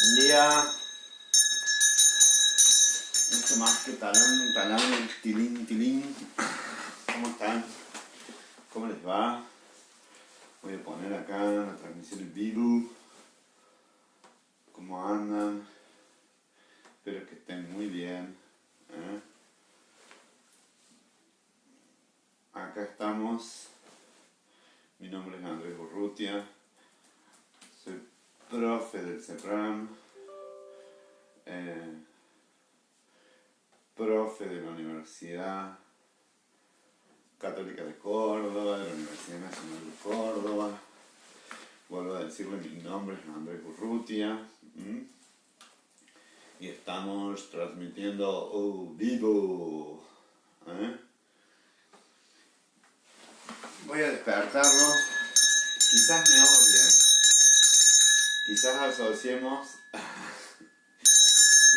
Buen día. Esto más que talán, talán, tilín, tilín. ¿Cómo están? ¿Cómo les va? Voy a poner acá la transmisión en vivo. ¿Cómo andan? Espero que estén muy bien. Acá estamos. Mi nombre es Andrés Urrutia. Soy profe del CEPRAM. Profe de la Universidad Católica de Córdoba, de la Universidad Nacional de Córdoba. Vuelvo a decirle, mi nombre es Andrés Urrutia. Y estamos transmitiendo vivo. Voy a despertarlos. Quizás me odien. Quizás asociemos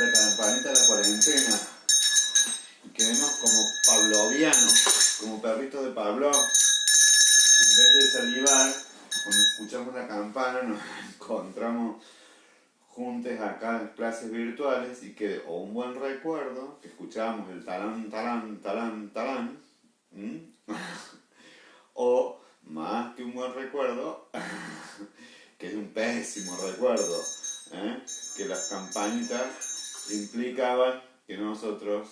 la campanita a la cuarentena y quedemos como pavlovianos, como perritos de Pavlov. En vez de salivar, cuando escuchamos la campana nos encontramos juntos acá en clases virtuales y que, o un buen recuerdo, que escuchábamos el talán, talán, talán, talán, o más que un buen recuerdo, que es un pésimo recuerdo, que las campanitas implicaban que nosotros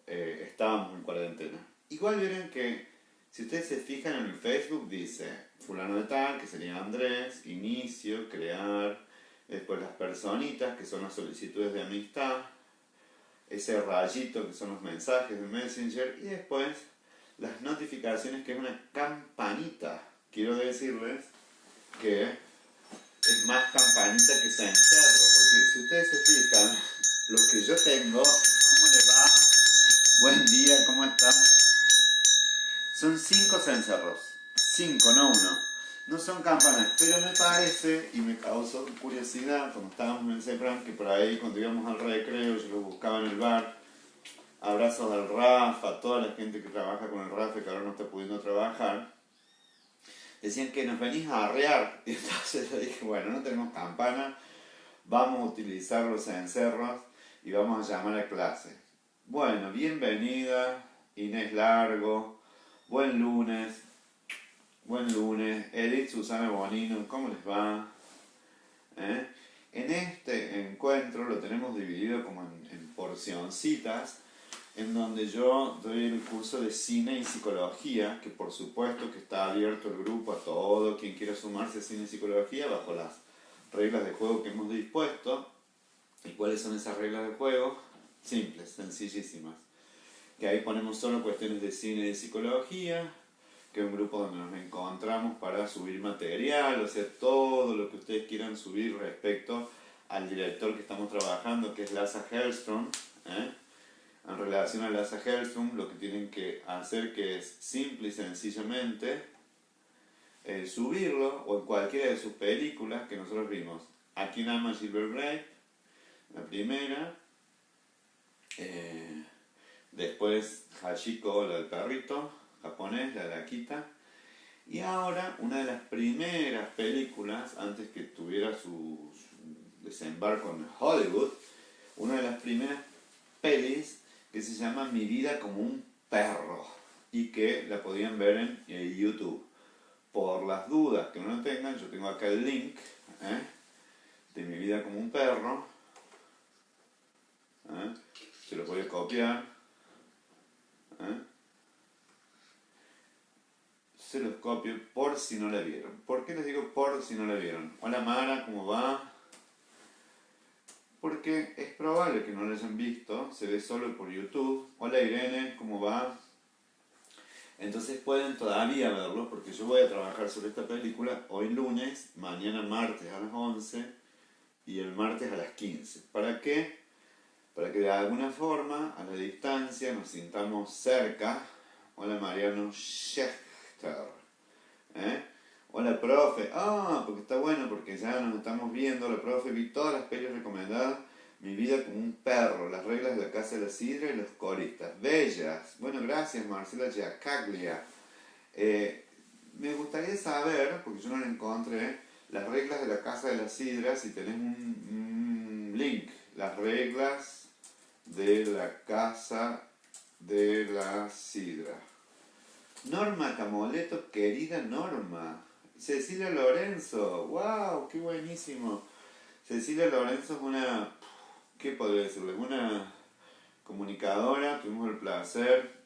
estábamos en cuarentena. Igual verán que, si ustedes se fijan en el Facebook, dice fulano de tal, que sería Andrés, inicio, crear, después las personitas, que son las solicitudes de amistad, ese rayito, que son los mensajes de Messenger, y después las notificaciones, que es una campanita. Quiero decirles que es más campanita que cencerro, porque si ustedes se fijan, lo que yo tengo, ¿cómo le va? Buen día, ¿cómo está? Son 5 cencerros, 5, no 1. No son campanas, pero me parece, y me causó curiosidad cuando estábamos en el CEPRAM, que por ahí cuando íbamos al recreo yo los buscaba en el bar. Abrazos al Rafa, a toda la gente que trabaja con el Rafa, que ahora no está pudiendo trabajar. Decían que nos venís a arrear. Y entonces le dije, bueno, no tenemos campana, vamos a utilizar los cencerros y vamos a llamar a clase. Bueno, bienvenida Inés Largo, buen lunes, Edith Susana Bonino, ¿cómo les va? En este encuentro lo tenemos dividido como en porcioncitas, en donde yo doy el curso de cine y psicología, que por supuesto que está abierto el grupo a todo quien quiera sumarse a cine y psicología bajo las reglas de juego que hemos dispuesto. ¿Y cuáles son esas reglas de juego? Simples, sencillísimas. Que ahí ponemos solo cuestiones de cine y psicología, que es un grupo donde nos encontramos para subir material, o sea, todo lo que ustedes quieran subir respecto al director que estamos trabajando, que es Lasse Hellström. En relación a Lasse Hellström, lo que tienen que hacer, que es simple y sencillamente subirlo, o en cualquiera de sus películas que nosotros vimos. ¿A quién ama Gilbert Grape? La primera. Después Hachiko, la del perrito japonés, la de Akita. Y ahora, una de las primeras películas, antes que tuviera su desembarco en Hollywood, una de las primeras pelis que se llama Mi vida como un perro, y que la podían ver en YouTube. Por las dudas que no lo tengan, yo tengo acá el link de Mi vida como un perro. Se lo voy a copiar. Se los copio por si no la vieron. ¿Por qué les digo por si no la vieron? Hola Mara, ¿cómo va? Porque es probable que no la hayan visto, se ve solo por YouTube. Hola Irene, ¿cómo va? Entonces pueden todavía verlo, porque yo voy a trabajar sobre esta película hoy lunes, mañana martes a las 11 y el martes a las 15. ¿Para qué? Para que de alguna forma, a la distancia, nos sintamos cerca. Hola Mariano Schechter. Hola profe. Porque está bueno, porque ya nos estamos viendo. La profe, vi todas las pelis recomendadas. Mi vida como un perro, las reglas de la casa de la sidra y los coristas. Bellas. Bueno, gracias Marcela Giacaglia. Me gustaría saber, porque yo no la encontré, las reglas de la casa de la sidra, si tenés un link, las reglas de la casa de la sidra. Norma Camoleto, querida Norma. Cecilia Lorenzo, wow, qué buenísimo. Cecilia Lorenzo es una, ¿qué podría decirle? Una comunicadora, tuvimos el placer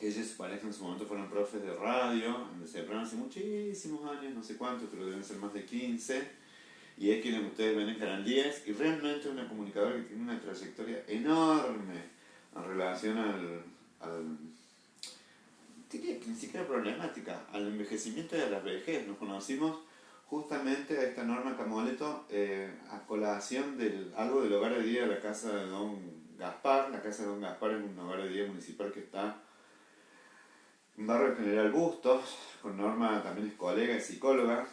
que ella y su pareja en su momento fueron profes de radio, en CEPRAN hace muchísimos años, no sé cuántos, pero deben ser más de 15, y es quien ustedes ven en Canal 10, y realmente una comunicadora que tiene una trayectoria enorme en relación al diría que ni siquiera problemática, al envejecimiento y a la vejez. Nos conocimos justamente a esta Norma Camoleto a colación de algo del hogar de día de la casa de Don Gaspar. La casa de Don Gaspar es un hogar de día municipal que está en Barrio General Bustos. Con Norma también es colega, es psicóloga.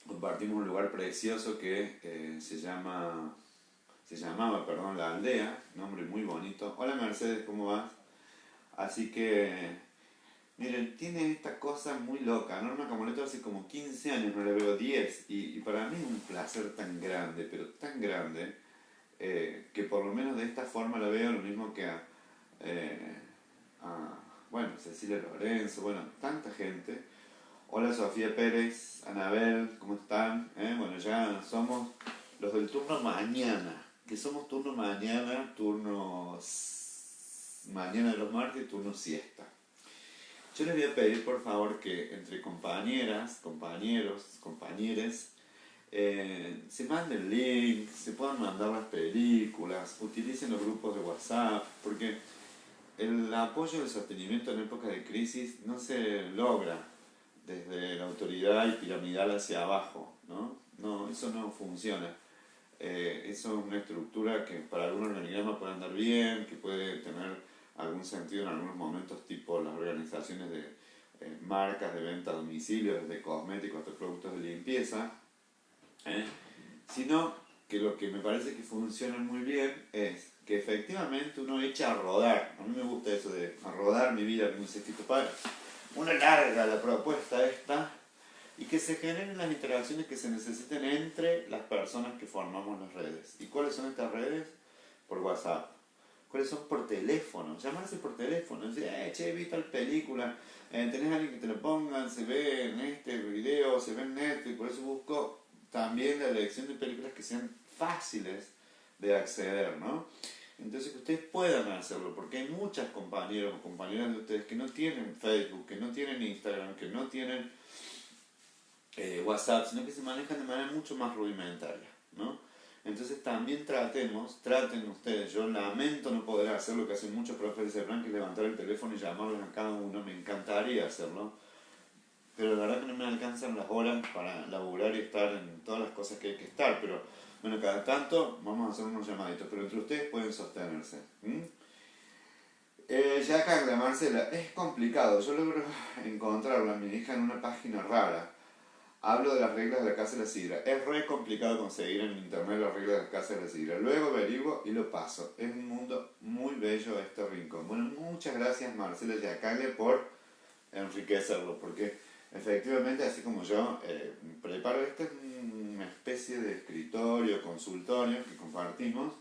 Compartimos un lugar precioso que se llamaba, La Aldea, nombre muy bonito. Hola Mercedes, ¿cómo vas? Así que miren, tiene esta cosa muy loca. Norma Camoleto hace como 15 años, no la veo 10. Y para mí es un placer tan grande, pero tan grande, que por lo menos de esta forma la veo, lo mismo que eh, bueno, Cecilia Lorenzo, bueno, tanta gente. Hola Sofía Pérez, Anabel, ¿cómo están? Bueno, ya somos los del turno mañana, que somos turno mañana, mañana de los martes, turno siesta. Yo les voy a pedir por favor que entre compañeras, compañeros, compañeres, se manden link, se puedan mandar las películas, utilicen los grupos de WhatsApp, porque el apoyo y el sostenimiento en época de crisis no se logra desde la autoridad y piramidal hacia abajo, ¿no? No, eso no funciona. Eso es una estructura que para algún organigrama puede andar bien, que puede tener algún sentido en algunos momentos, tipo las organizaciones de marcas de venta a domicilio, desde cosméticos hasta productos de limpieza, sino que lo que me parece que funciona muy bien es que efectivamente uno echa a rodar. A mí me gusta eso de a rodar mi vida, como dice Fito Páez. Una larga la propuesta esta, y que se generen las interacciones que se necesiten entre las personas que formamos las redes. ¿Y cuáles son estas redes? Por WhatsApp. ¿Cuáles son? Por teléfono. Llamarse por teléfono. Decir, che, vi tal película, tenés a alguien que te lo pongan, se ve en este video, se ve en Netflix. Por eso busco también la elección de películas que sean fáciles de acceder, ¿no? Entonces que ustedes puedan hacerlo, porque hay muchas compañeros o compañeras de ustedes que no tienen Facebook, que no tienen Instagram, que no tienen WhatsApp, sino que se manejan de manera mucho más rudimentaria, ¿no? Entonces también traten ustedes. Yo lamento no poder hacer lo que hacen muchos profes de CEPRAN, que es levantar el teléfono y llamarlos a cada uno. Me encantaría hacerlo, pero la verdad que no me alcanzan las horas para laburar y estar en todas las cosas que hay que estar. Pero bueno, cada tanto vamos a hacer unos llamaditos, pero entre ustedes pueden sostenerse. Ya Carla Marcela, es complicado. Yo logro encontrarla a mi hija en una página rara. Hablo de las reglas de la casa de la sidra. Es re complicado conseguir en internet las reglas de la casa de la sidra. Luego averiguo y lo paso. Es un mundo muy bello este rincón. Bueno, muchas gracias Marcela Yacalle por enriquecerlo, porque efectivamente, así como yo preparo, esta es una especie de escritorio, consultorio que compartimos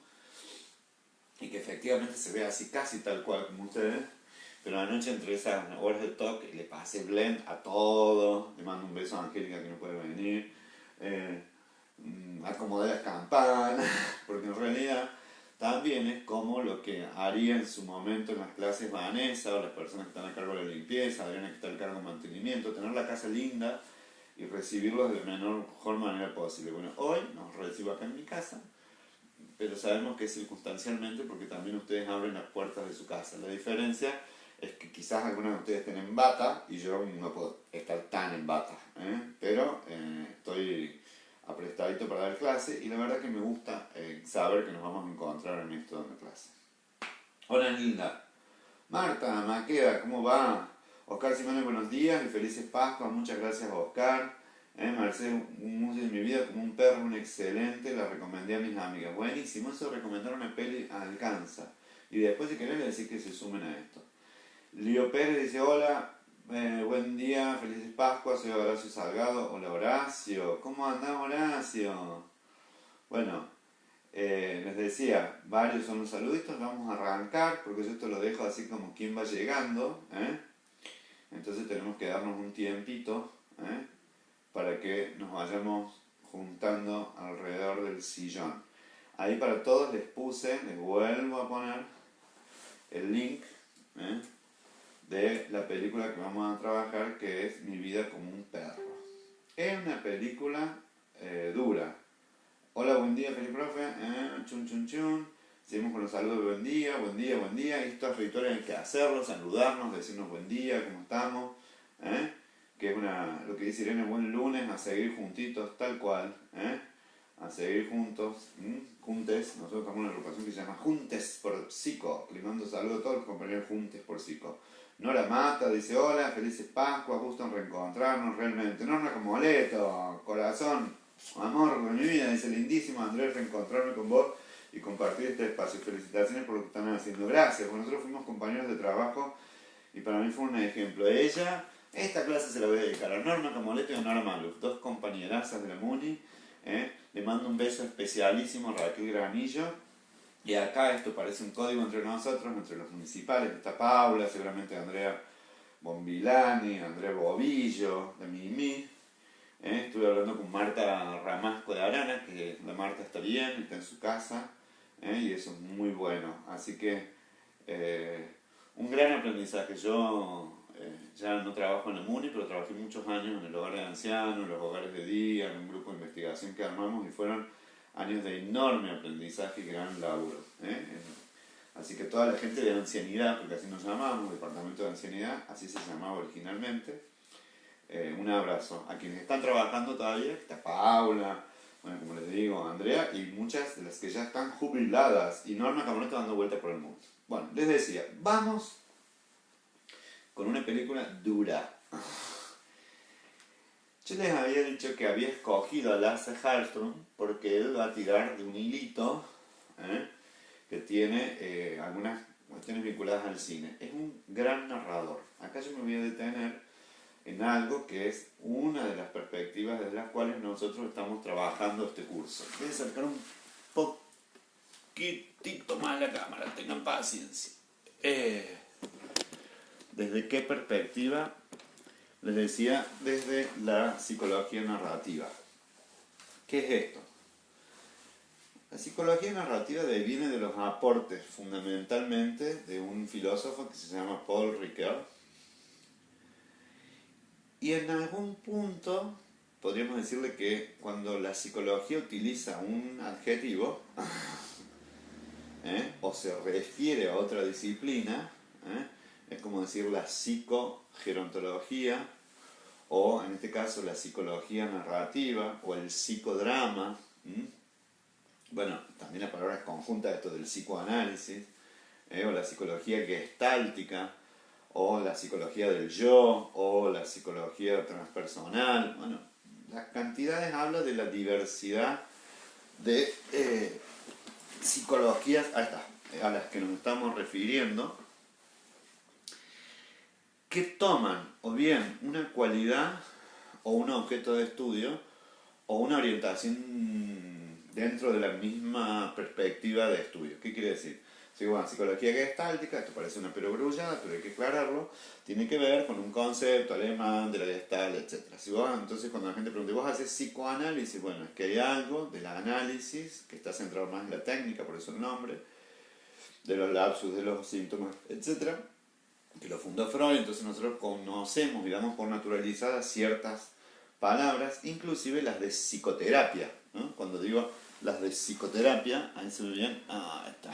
y que efectivamente se ve así casi tal cual como ustedes. Pero anoche entre esas horas de toque le pasé blend a todo, le mando un beso a Angélica que no puede venir, acomodé las campanas, porque en realidad también es como lo que haría en su momento en las clases Vanessa o las personas que están a cargo de la limpieza, Adriana que está a cargo del mantenimiento, tener la casa linda y recibirlos de la mejor manera posible. Bueno, hoy nos recibo acá en mi casa, pero sabemos que es circunstancialmente porque también ustedes abren las puertas de su casa. La diferencia es que quizás algunos de ustedes tienen bata y yo no puedo estar tan en bata, pero estoy aprestadito para dar clase y la verdad que me gusta saber que nos vamos a encontrar en esto dando clase. Hola Linda. Marta, Maqueda, ¿cómo va? Oscar Simone, buenos días y felices Pascuas. Muchas gracias Oscar. Mercedes, un músico de mi vida como un perro, un excelente, la recomendé a mis amigas. Buenísimo, eso de recomendar una peli alcanza. Y después si querés le decís que se sumen a esto. Lío Pérez dice, hola, buen día, felices Pascuas, soy Horacio Salgado. Hola Horacio, ¿cómo andás Horacio? Bueno, Les decía, varios son los saluditos, vamos a arrancar, porque yo esto lo dejo así como quien va llegando, ¿eh? Entonces tenemos que darnos un tiempito, ¿eh? Para que nos vayamos juntando alrededor del sillón. Ahí para todos les puse, les vuelvo a poner el link, ¿eh? De la película que vamos a trabajar, que es Mi vida como un perro. Es una película dura. Hola, buen día, feliz profe. Chun, chun, chun. Seguimos con los saludos de buen día, buen día, buen día. Estos rituales hay que hacerlos, saludarnos, decirnos buen día, cómo estamos. Que es lo que dice Irene, buen lunes, a seguir juntitos, tal cual. A seguir juntos, juntes. Nosotros tenemos una agrupación que se llama Juntes por Psico. Le mando saludos a todos los compañeros Juntes por Psico. Nora Mata dice, hola, felices Pascuas, gusto en reencontrarnos realmente. Norma Comoleto, corazón, amor de mi vida, dice, lindísimo Andrés, reencontrarme con vos y compartir este espacio. Felicitaciones por lo que están haciendo. Gracias, bueno, nosotros fuimos compañeros de trabajo y para mí fue un ejemplo. Ella, esta clase se la voy a dedicar a Norma Comoleto y a Nora Maluf, dos compañerazas de la MUNI. Le mando un beso especialísimo a Raquel Granillo. Y acá esto parece un código entre nosotros, entre los municipales. Está Paula, seguramente Andrea Bombilani, Andrea Bobillo, de Mimi. Estuve hablando con Marta Ramasco de Arana, que la Marta está bien, está en su casa, y eso es muy bueno. Así que un gran aprendizaje. Yo ya no trabajo en la MUNI, pero trabajé muchos años en el hogar de ancianos, en los hogares de día, en un grupo de investigación que armamos y fueron años de enorme aprendizaje y gran laburo. Así que toda la gente de ancianidad, porque así nos llamamos, departamento de ancianidad, así se llamaba originalmente, un abrazo. A quienes están trabajando todavía, está Paula, bueno, como les digo, Andrea, y muchas de las que ya están jubiladas, y Norma Camoneto dando vuelta por el mundo. Bueno, les decía, vamos con una película dura. Yo les había dicho que había escogido a Lasse Hallström porque él va a tirar de un hilito que tiene algunas cuestiones vinculadas al cine. Es un gran narrador. Acá yo me voy a detener en algo que es una de las perspectivas desde las cuales nosotros estamos trabajando este curso. Voy a acercar un poquitito más la cámara, tengan paciencia. ¿Desde qué perspectiva? Les decía, desde la psicología narrativa. ¿Qué es esto? La psicología narrativa viene de los aportes fundamentalmente de un filósofo que se llama Paul Ricoeur. Y en algún punto podríamos decirle que cuando la psicología utiliza un adjetivo o se refiere a otra disciplina, es como decir la psicogerontología, o en este caso la psicología narrativa, o el psicodrama. Bueno, también la palabra es conjunta de esto del psicoanálisis, o la psicología gestáltica, o la psicología del yo, o la psicología transpersonal. Bueno, las cantidades hablan de la diversidad de psicologías a las que nos estamos refiriendo, que toman o bien una cualidad o un objeto de estudio o una orientación dentro de la misma perspectiva de estudio. ¿Qué quiere decir? Si bueno, psicología gestáltica, esto parece una perogrullada, pero hay que aclararlo, tiene que ver con un concepto alemán de la gestalt, etc. Entonces cuando la gente pregunta, ¿vos haces psicoanálisis? Bueno, es que hay algo del análisis que está centrado más en la técnica, por eso el nombre, de los lapsus, de los síntomas, etc., que lo fundó Freud. Entonces nosotros conocemos, digamos, por naturalizadas ciertas palabras, inclusive las de psicoterapia, ¿no? Cuando digo las de psicoterapia, ahí se ve bien, ahí está.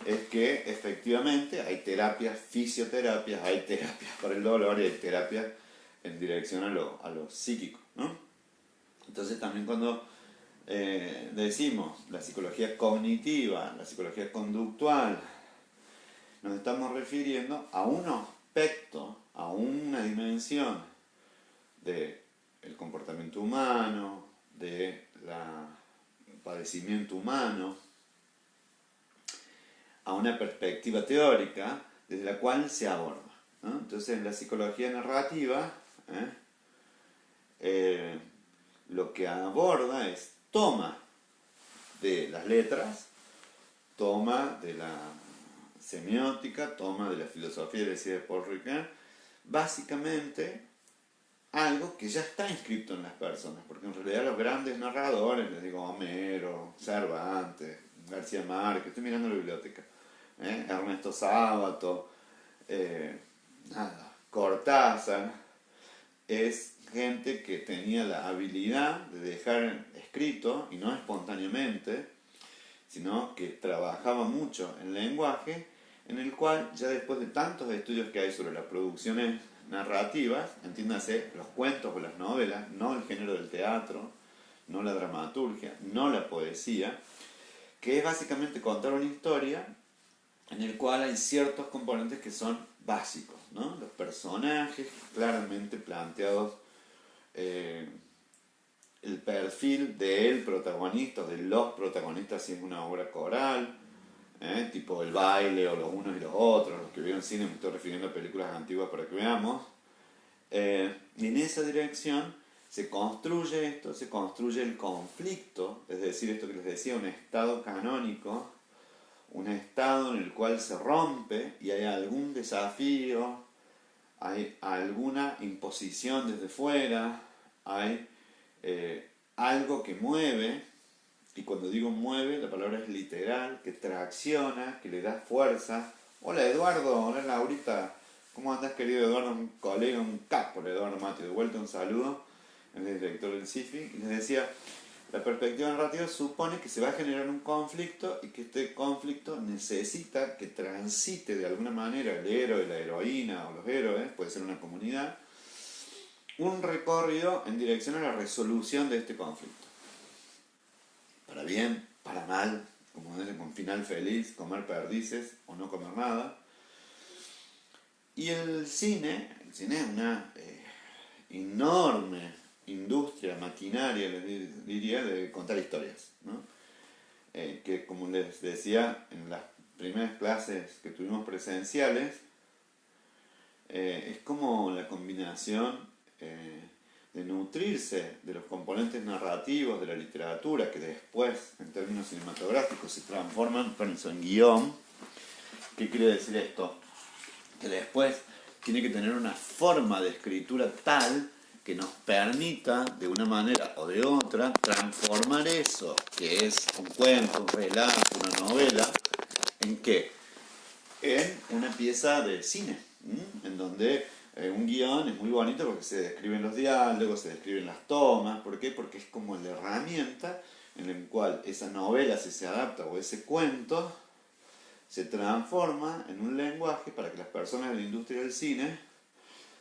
Es que efectivamente hay terapias, fisioterapias, hay terapias para el dolor y hay terapias en dirección a lo psíquico, ¿no? Entonces también cuando decimos la psicología cognitiva, la psicología conductual, nos estamos refiriendo a un aspecto, a una dimensión del comportamiento humano, del padecimiento humano, a una perspectiva teórica desde la cual se aborda, ¿no? Entonces, en la psicología narrativa, lo que aborda es, toma de las letras, toma de la semiótica, toma de la filosofía, decía Paul Ricoeur, básicamente algo que ya está inscrito en las personas, porque en realidad los grandes narradores, les digo Homero, Cervantes, García Márquez, estoy mirando la biblioteca, Ernesto Sábato, Cortázar, es gente que tenía la habilidad de dejar escrito, y no espontáneamente, sino que trabajaba mucho en lenguaje, en el cual ya después de tantos estudios que hay sobre las producciones narrativas, entiéndase los cuentos o las novelas, no el género del teatro, no la dramaturgia, no la poesía, que es básicamente contar una historia en el cual hay ciertos componentes que son básicos, ¿no? Los personajes claramente planteados, el perfil del protagonista o de los protagonistas si es una obra coral, tipo el baile o los unos y los otros, los que vieron cine, me estoy refiriendo a películas antiguas para que veamos. Y en esa dirección se construye esto, se construye el conflicto, es decir, esto que les decía, un estado canónico, un estado en el cual se rompe y hay algún desafío, hay alguna imposición desde fuera, hay algo que mueve, y cuando digo mueve, la palabra es literal, que tracciona, que le da fuerza. Hola Eduardo, hola Laurita, ¿cómo andás querido Eduardo? Un colega, un capo, el Eduardo Mati, de vuelta un saludo, el director del CIFI, y les decía, la perspectiva narrativa supone que se va a generar un conflicto y que este conflicto necesita que transite de alguna manera el héroe, la heroína o los héroes, puede ser una comunidad, un recorrido en dirección a la resolución de este conflicto. Para bien, para mal, como dicen, con final feliz, comer perdices o no comer nada. Y el cine es una enorme industria, maquinaria, les diría, de contar historias, ¿no? Que como les decía en las primeras clases que tuvimos presenciales, es como la combinación de nutrirse de los componentes narrativos de la literatura, que después, en términos cinematográficos, se transforman en guión. ¿Qué quiere decir esto? Que después tiene que tener una forma de escritura tal que nos permita, de una manera o de otra, transformar eso, que es un cuento, un relato, una novela, ¿en qué? En una pieza de cine, en donde un guión es muy bonito porque se describen los diálogos, se describen las tomas. ¿Por qué? Porque es como la herramienta en la cual esa novela, si se adapta, o ese cuento, se transforma en un lenguaje para que las personas de la industria del cine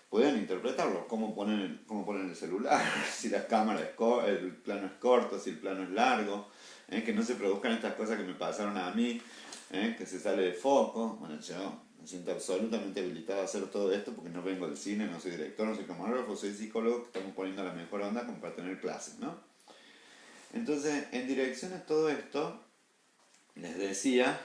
puedan interpretarlo. ¿Cómo ponen el celular? Si la cámara el plano es corto, si el plano es largo. Que no se produzcan estas cosas que me pasaron a mí, que se sale de foco. Bueno, yo me siento absolutamente habilitado a hacer todo esto porque no vengo del cine, no soy director, no soy camarógrafo, soy psicólogo, que estamos poniendo la mejor onda como para tener clases, ¿no? Entonces, en dirección a todo esto, les decía,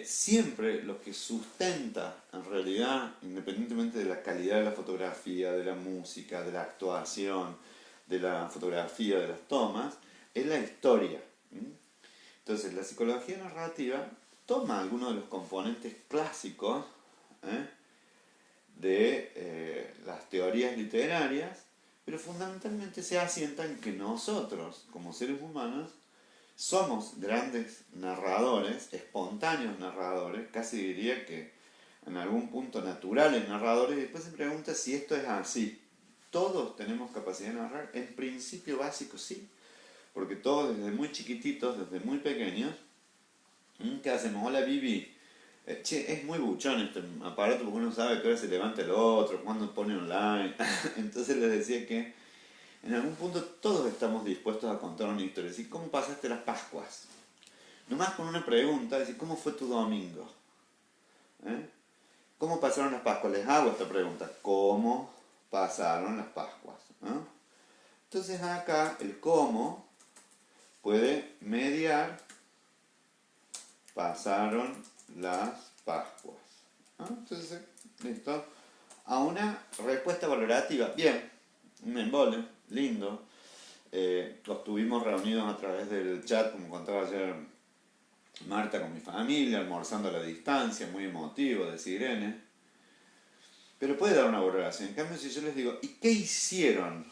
siempre lo que sustenta, en realidad, independientemente de la calidad de la fotografía, de la música, de la actuación, de la fotografía, de las tomas, es la historia. Entonces, la psicología narrativa toma algunos de los componentes clásicos de las teorías literarias, pero fundamentalmente se asienta en que nosotros, como seres humanos, somos grandes narradores, espontáneos narradores, casi diría que en algún punto naturales narradores, y después se pregunta si esto es así. ¿Todos tenemos capacidad de narrar? En principio básico sí, porque todos desde muy chiquititos, desde muy pequeños, ¿qué hacemos? Hola Vivi, che, es muy buchón este aparato porque uno sabe que ahora se levanta el otro, cuando pone online. Entonces les decía que en algún punto todos estamos dispuestos a contar una historia. Decir, ¿cómo pasaste las Pascuas? Nomás con una pregunta, decir, ¿cómo fue tu domingo? ¿Cómo pasaron las Pascuas? Les hago esta pregunta, ¿cómo pasaron las Pascuas? Entonces acá el cómo puede mediar, pasaron las Pascuas. Entonces, listo, a una respuesta valorativa. Bien, un embole, lindo. Estuvimos reunidos a través del chat, como contaba ayer Marta, con mi familia, almorzando a la distancia, muy emotivo, de Sirene. Pero puede dar una valoración. En cambio, si yo les digo, ¿y qué hicieron?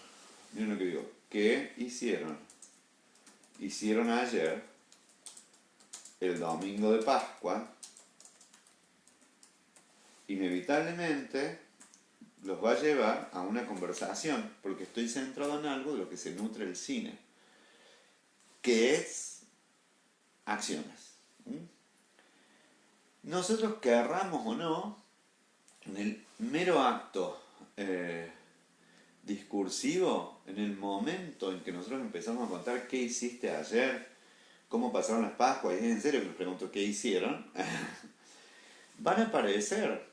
Miren lo que digo, ¿qué hicieron? Hicieron ayer, el domingo de Pascua, inevitablemente los va a llevar a una conversación, porque estoy centrado en algo de lo que se nutre el cine, que es acciones. Nosotros querramos o no, en el mero acto discursivo, en el momento en que nosotros empezamos a contar qué hiciste ayer, cómo pasaron las Pascuas, y es en serio que les pregunto qué hicieron, van a aparecer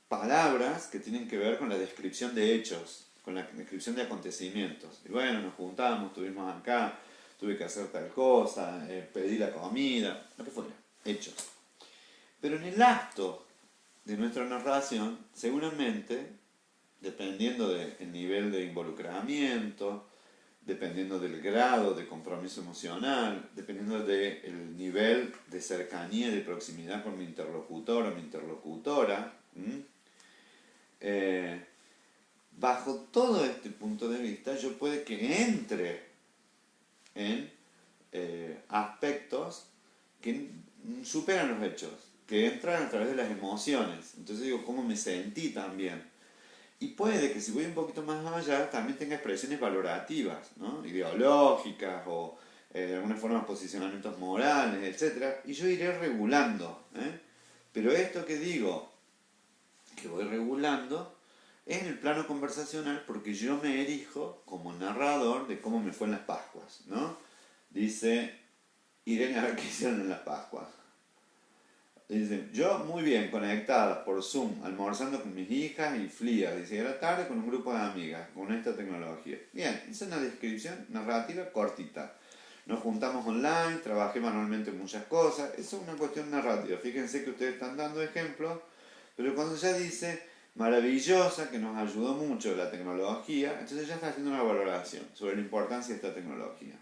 palabras que tienen que ver con la descripción de hechos, con la descripción de acontecimientos. Y bueno, nos juntamos, estuvimos acá, tuve que hacer tal cosa, pedí la comida, lo que fuera, hechos. Pero en el acto de nuestra narración, seguramente, dependiendo del nivel de involucramiento, dependiendo del grado de compromiso emocional, dependiendo del nivel de cercanía y de proximidad con mi interlocutor o mi interlocutora, bajo todo este punto de vista, yo puede que entre en aspectos que superan los hechos, que entran a través de las emociones. Entonces digo, ¿cómo me sentí también? Y puede que si voy un poquito más allá, también tenga expresiones valorativas, ¿no? Ideológicas o de alguna forma posicionamientos morales, etc. Y yo iré regulando. Pero esto que digo, que voy regulando, es en el plano conversacional porque yo me erijo como narrador de cómo me fue en las Pascuas, ¿no? Dice Irene, a ver qué hicieron en las Pascuas. Dice, yo muy bien, conectada por Zoom, almorzando con mis hijas y fría, dice, era tarde con un grupo de amigas, con esta tecnología. Bien, esa es una descripción narrativa cortita. Nos juntamos online, trabajé manualmente en muchas cosas, eso es una cuestión narrativa. Fíjense que ustedes están dando ejemplos, pero cuando ya dice maravillosa, que nos ayudó mucho la tecnología, entonces ya está haciendo una valoración sobre la importancia de esta tecnología.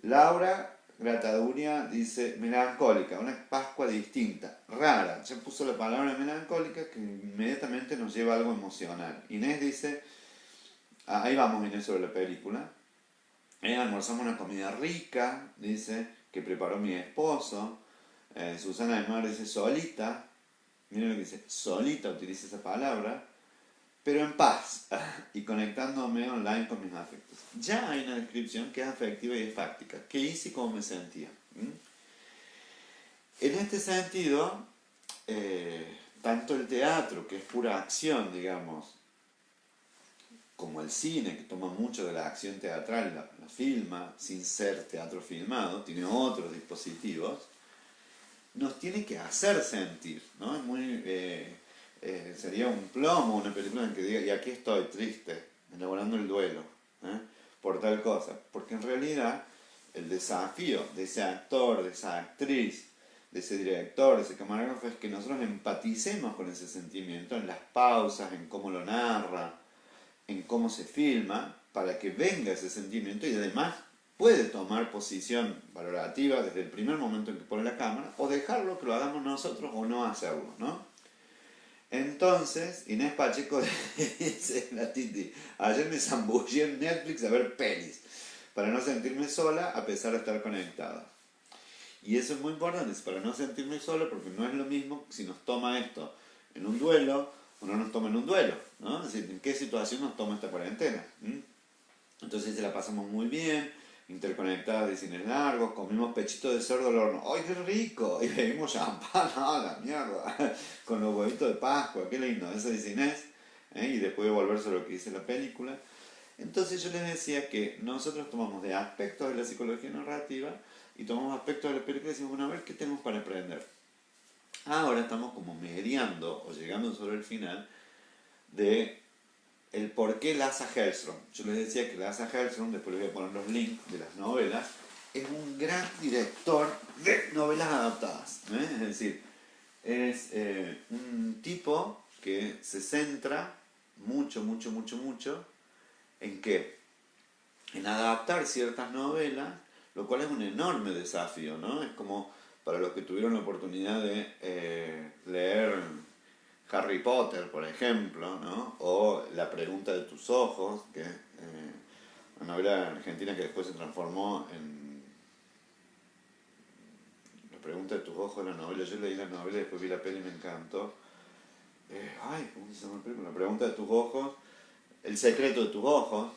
Laura Grataduria dice melancólica, una Pascua distinta, rara. Ya puso la palabra melancólica que inmediatamente nos lleva a algo emocional. Inés dice, ahí vamos Inés sobre la película. Almorzamos una comida rica, dice, que preparó mi esposo. Susana de Mar dice solita. Miren lo que dice, solita utiliza esa palabra. Pero en paz y conectándome online con mis afectos. Ya hay una descripción que es afectiva y es fáctica. ¿Qué hice y cómo me sentía? En este sentido, tanto el teatro, que es pura acción, digamos, como el cine, que toma mucho de la acción teatral, la filma, sin ser teatro filmado, tiene otros dispositivos, nos tiene que hacer sentir, ¿no? Es muy... sería un plomo una película en que diga, y aquí estoy triste, elaborando el duelo, por tal cosa. Porque en realidad el desafío de ese actor, de esa actriz, de ese director, de ese camarógrafo, es que nosotros empaticemos con ese sentimiento en las pausas, en cómo lo narra, en cómo se filma, para que venga ese sentimiento y además puede tomar posición valorativa desde el primer momento en que pone la cámara, o dejarlo que lo hagamos nosotros o no hacerlo, ¿no? Entonces, Inés Pacheco dice, la Titi, ayer me zambullí en Netflix a ver pelis, para no sentirme sola a pesar de estar conectada. Y eso es muy importante, para no sentirme sola, porque no es lo mismo si nos toma esto en un duelo o no nos toma en un duelo, ¿no? Es decir, ¿en qué situación nos toma esta cuarentena? Entonces se la pasamos muy bien, interconectadas de cines largos, comimos pechito de cerdo al horno, ¡ay qué rico! Y bebimos champán, ¡ah la mierda! Con los huevitos de Pascua, qué lindo, eso dice Inés, y después de volver sobre lo que dice la película. Entonces yo les decía que nosotros tomamos de aspectos de la psicología narrativa y tomamos aspectos de la película y decimos, bueno, a ver qué tenemos para aprender. Ahora estamos como mediando o llegando sobre el final de el por qué Lasse Hallström. Yo les decía que Lasse Hallström, después les voy a poner los links de las novelas, es un gran director de novelas adaptadas. Es decir, es un tipo que se centra mucho ¿En qué? En adaptar ciertas novelas, lo cual es un enorme desafío, ¿no? Es como para los que tuvieron la oportunidad de leer Harry Potter, por ejemplo, ¿no? O La pregunta de tus ojos, que una novela argentina que después se transformó en La pregunta de tus ojos, la novela. Yo leí la novela y después vi la peli y me encantó. ¿Cómo se llama la película? La pregunta de tus ojos, El secreto de tus ojos.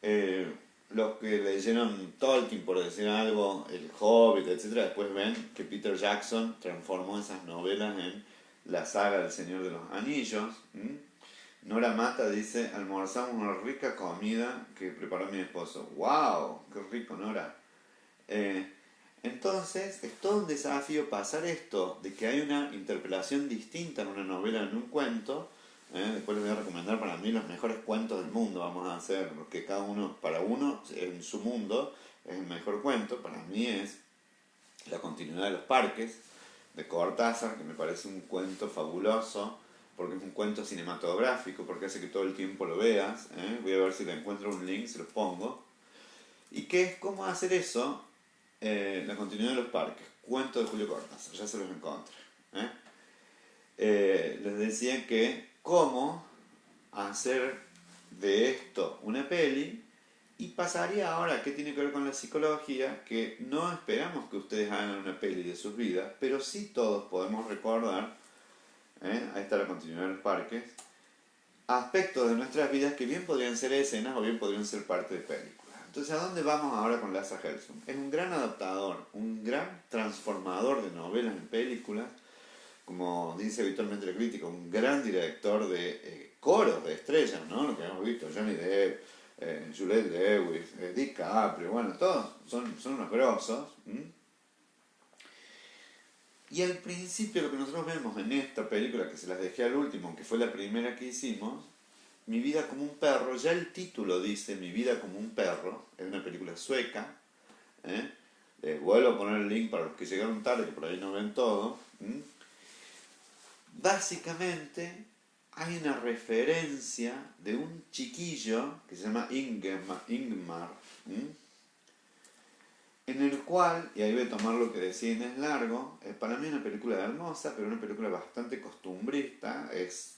Eh, los que leyeron Tolkien, por decir algo, El Hobbit, etcétera, después ven que Peter Jackson transformó esas novelas en la saga del Señor de los Anillos. Nora Mata dice, almorzamos una rica comida que preparó mi esposo. ¡Wow! ¡Qué rico, Nora! Eh, entonces, es todo un desafío pasar esto, de que hay una interpretación distinta en una novela, en un cuento. Después les voy a recomendar para mí los mejores cuentos del mundo, vamos a hacer, porque cada uno, para uno, en su mundo, es el mejor cuento. Para mí es La continuidad de los parques, de Cortázar, que me parece un cuento fabuloso, porque es un cuento cinematográfico, porque hace que todo el tiempo lo veas. Voy a ver si le encuentro un link, se los pongo. ¿Y qué es cómo hacer eso? La continuidad de los parques, cuento de Julio Cortázar, ya se los encontré. Les decía que cómo hacer de esto una peli, y pasaría ahora a qué tiene que ver con la psicología, que no esperamos que ustedes hagan una peli de sus vidas, pero sí todos podemos recordar, ahí está la continuidad de los parques, aspectos de nuestras vidas que bien podrían ser escenas o bien podrían ser parte de películas. Entonces, ¿a dónde vamos ahora con Lasse Hallström? Es un gran adaptador, un gran transformador de novelas en películas, como dice habitualmente el crítico, un gran director de coros de estrellas, ¿no? Lo que hemos visto, Johnny Depp, Juliette Lewis, DiCaprio, bueno, todos son unos grosos. Y al principio lo que nosotros vemos en esta película, que se las dejé al último, que fue la primera que hicimos, Mi vida como un perro, ya el título dice Mi vida como un perro, es una película sueca. Vuelvo a poner el link para los que llegaron tarde, que por ahí no ven todo. Básicamente hay una referencia de un chiquillo que se llama Ingmar, en el cual, y ahí voy a tomar lo que decía Inés Largo, para mí es una película hermosa, pero una película bastante costumbrista, es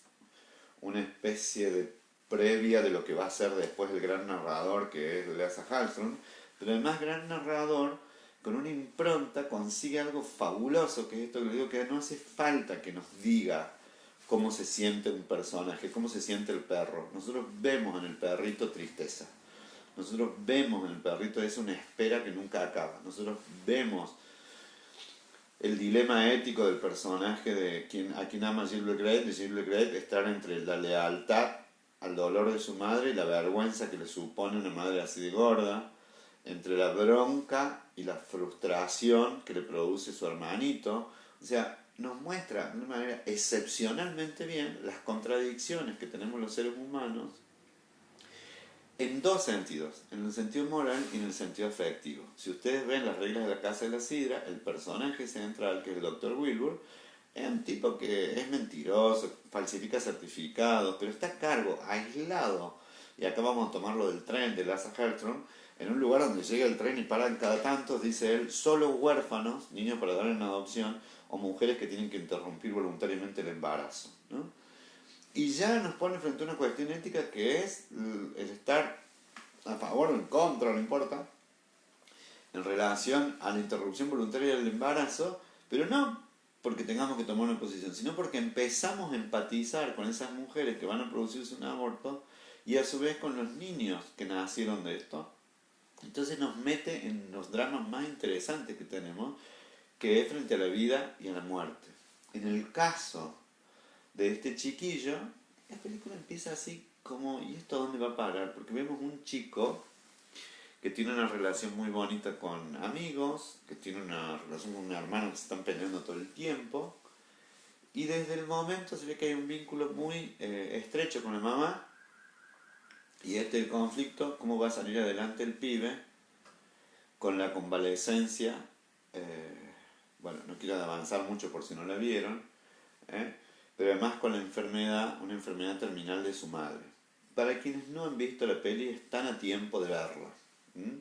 una especie de previa de lo que va a ser después el gran narrador, que es Lasse Hallström, pero el más gran narrador, con una impronta, consigue algo fabuloso, que es esto que le digo, que no hace falta que nos diga cómo se siente un personaje, cómo se siente el perro. Nosotros vemos en el perrito tristeza. Nosotros vemos en el perrito es una espera que nunca acaba. Nosotros vemos el dilema ético del personaje de a quien ama Gilles Legret, estar entre la lealtad al dolor de su madre y la vergüenza que le supone una madre así de gorda, entre la bronca y la frustración que le produce su hermanito. O sea, nos muestra de una manera excepcionalmente bien las contradicciones que tenemos los seres humanos en dos sentidos, en el sentido moral y en el sentido afectivo. Si ustedes ven Las reglas de la casa de la sidra, el personaje central, que es el Dr. Wilbur, es un tipo que es mentiroso, falsifica certificados, pero está a cargo, aislado. Y acá vamos a tomar lo del tren de Lasse Hallström, en un lugar donde llega el tren y paran cada tanto, dice él, solo huérfanos, niños para dar en adopción, o mujeres que tienen que interrumpir voluntariamente el embarazo, ¿no? Y ya nos pone frente a una cuestión ética que es el estar a favor o en contra, no importa, en relación a la interrupción voluntaria del embarazo, pero no porque tengamos que tomar una posición, sino porque empezamos a empatizar con esas mujeres que van a producirse un aborto y a su vez con los niños que nacieron de esto. Entonces nos mete en los dramas más interesantes que tenemos, que es frente a la vida y a la muerte. En el caso de este chiquillo, la película empieza así como, ¿y esto a dónde va a parar? Porque vemos un chico que tiene una relación muy bonita con amigos, que tiene una relación con un hermano que se están peleando todo el tiempo, y desde el momento se ve que hay un vínculo muy estrecho con la mamá, y el conflicto, cómo va a salir adelante el pibe con la convalescencia, bueno, no quiero avanzar mucho por si no la vieron, pero además con la enfermedad, una enfermedad terminal de su madre. para quienes no han visto la peli, están a tiempo de verla. ¿Mm?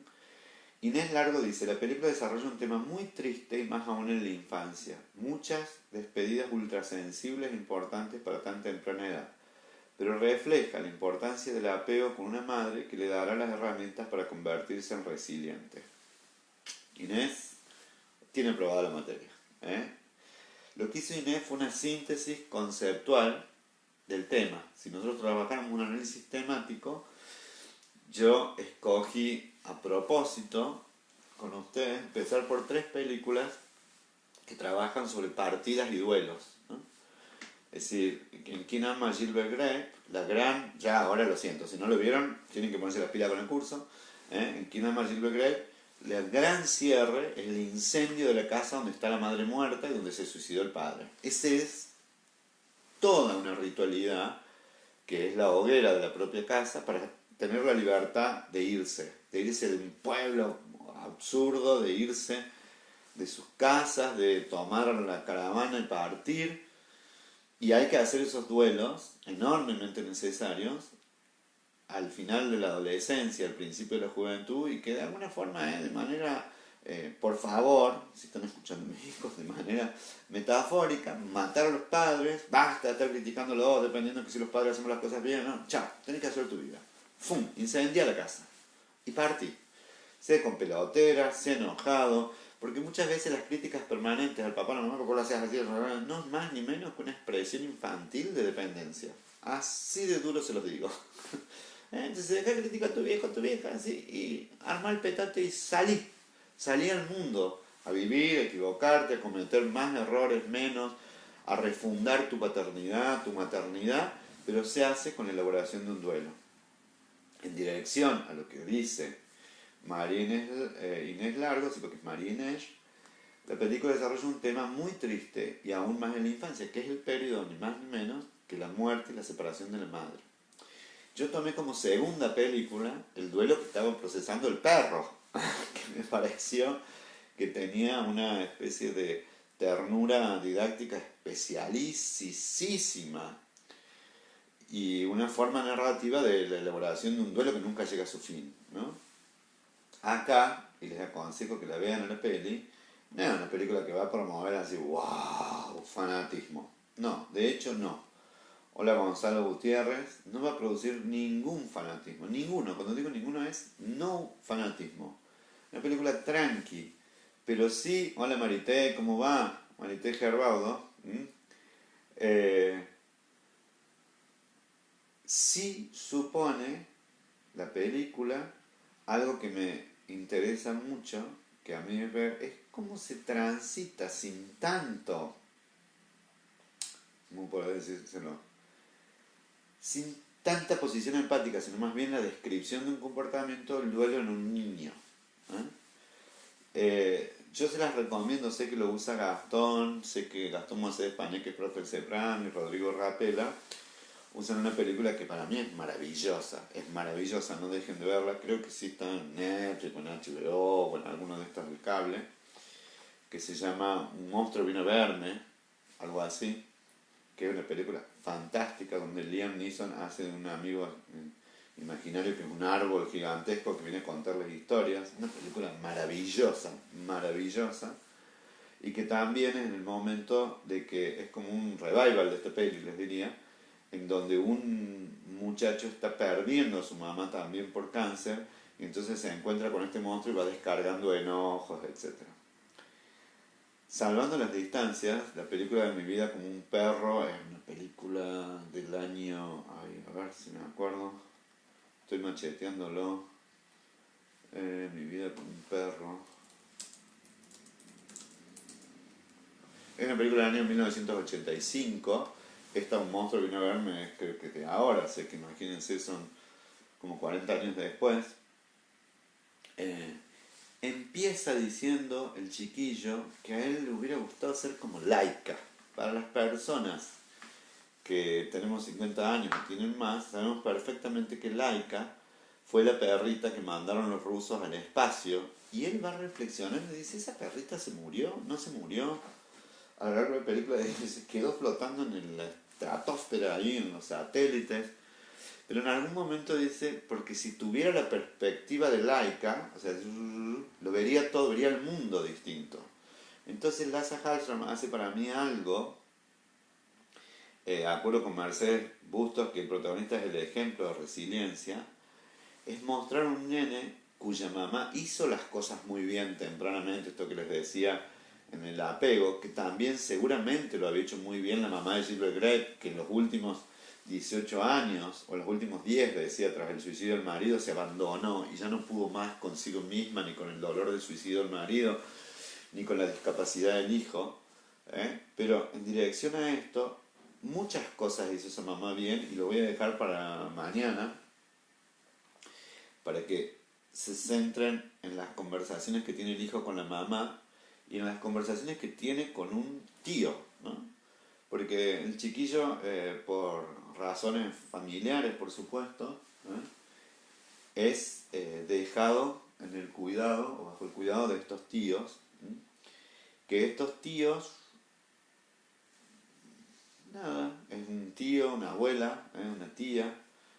Inés Largo dice, la película desarrolla un tema muy triste y más aún en la infancia. Muchas despedidas ultrasensibles e importantes para tan temprana edad, pero refleja la importancia del apego con una madre que le dará las herramientas para convertirse en resiliente. Inés tiene aprobada la materia. ¿Eh? Lo que hizo Inés fue una síntesis conceptual del tema. Si nosotros trabajáramos un análisis temático, yo escogí a propósito con ustedes empezar por 3 películas que trabajan sobre partidas y duelos, ¿no? Es decir, en Quién ama a Gilbert Grape, la gran, ya ahora lo siento, si no lo vieron, tienen que ponerse las pilas con el curso, en Quién ama a Gilbert Grape, el gran cierre es el incendio de la casa donde está la madre muerta y donde se suicidó el padre. Esa es toda una ritualidad que es la hoguera de la propia casa para tener la libertad de irse de un pueblo absurdo, de irse de sus casas, de tomar la caravana y partir. Y hay que hacer esos duelos enormemente necesarios al final de la adolescencia, al principio de la juventud, y que de alguna forma, de manera, por favor, si están escuchando mis hijos, de manera metafórica, matar a los padres, basta de estar criticándolos, dependiendo que si los padres hacemos las cosas bien, no, chao, tenés que hacer tu vida. ¡Fum! Incendia la casa. Y partí. Sé con peloteras, sé enojado, porque muchas veces las críticas permanentes al papá o a la mamá, ¿por qué lo hacías así? No es más ni menos que una expresión infantil de dependencia. Así de duro se los digo. Entonces deja de criticar a tu viejo, a tu vieja, así, y arma el petate y salí. Salí al mundo, a vivir, a equivocarte, a cometer más errores, menos, a refundar tu paternidad, tu maternidad, pero se hace con la elaboración de un duelo. En dirección a lo que dice María Inés Largo, sí, porque es María Inés, la película desarrolla un tema muy triste y aún más en la infancia, que es el periodo ni más ni menos que la muerte y la separación de la madre. Yo tomé como segunda película el duelo que estaba procesando el perro, que me pareció que tenía una especie de ternura didáctica especialísima y una forma narrativa de la elaboración de un duelo que nunca llega a su fin, ¿no? Acá, y les aconsejo que la vean en la peli, no es una película que va a promover así, wow, fanatismo. No, de hecho no. Hola Gonzalo Gutiérrez, no va a producir ningún fanatismo, ninguno, cuando digo ninguno es no fanatismo. Una película tranqui, pero sí, hola Marité, ¿cómo va? Marité Gerbaudo. Sí supone la película algo que me interesa mucho, que a mí es ver, es cómo se transita sin tanto, ¿cómo puedo decírselo? Sin tanta posición empática, sino más bien la descripción de un comportamiento, el duelo en un niño. Yo se las recomiendo, sé que lo usa Gastón, sé que Gastón Mosés Paneque, Profe Ceprano y Rodrigo Rapela, usan una película que para mí es maravillosa, no dejen de verla, creo que sí está en Netflix, en HBO, o en alguno de estos del cable, que se llama Un monstruo vino a verme, algo así, que es una película fantástica donde Liam Neeson hace de un amigo imaginario que es un árbol gigantesco que viene a contarles historias, una película maravillosa, y que también es en el momento de que es como un revival de esta peli, les diría, en donde un muchacho está perdiendo a su mamá también por cáncer, y entonces se encuentra con este monstruo y va descargando enojos, etc. Salvando las distancias, la película de Mi vida como un perro es una película del año, ay, a ver si me acuerdo, estoy macheteándolo, Mi vida como un perro. Es una película del año 1985. Esta Un monstruo vino a verme, creo que de ahora, sé que imagínense, son como 40 años después. Empieza diciendo el chiquillo que a él le hubiera gustado ser como Laika. Para las personas que tenemos 50 años y tienen más, sabemos perfectamente que Laika fue la perrita que mandaron los rusos al espacio. Y él va reflexionando y dice, ¿esa perrita se murió? ¿No se murió? A lo largo de la película se quedó flotando en la estratosfera, ahí en los satélites. Pero en algún momento dice, porque si tuviera la perspectiva de laica, o sea, lo vería todo, vería el mundo distinto. Entonces Lasse Hallström hace para mí algo, acuerdo con Mercedes Bustos, que el protagonista es el ejemplo de resiliencia, es mostrar un nene cuya mamá hizo las cosas muy bien tempranamente, esto que les decía en el apego, que también seguramente lo había hecho muy bien la mamá de Gilbert Grape, que en los últimos 18 años, o los últimos 10, decía, tras el suicidio del marido, se abandonó y ya no pudo más consigo misma, ni con el dolor del suicidio del marido, ni con la discapacidad del hijo. Pero en dirección a esto, muchas cosas hizo esa mamá bien, y lo voy a dejar para mañana, para que se centren en las conversaciones que tiene el hijo con la mamá y en las conversaciones que tiene con un tío, ¿no? Porque el chiquillo, por razones familiares, por supuesto, es dejado en el cuidado o bajo el cuidado de estos tíos, que estos tíos, nada, es un tío, una abuela, una tía,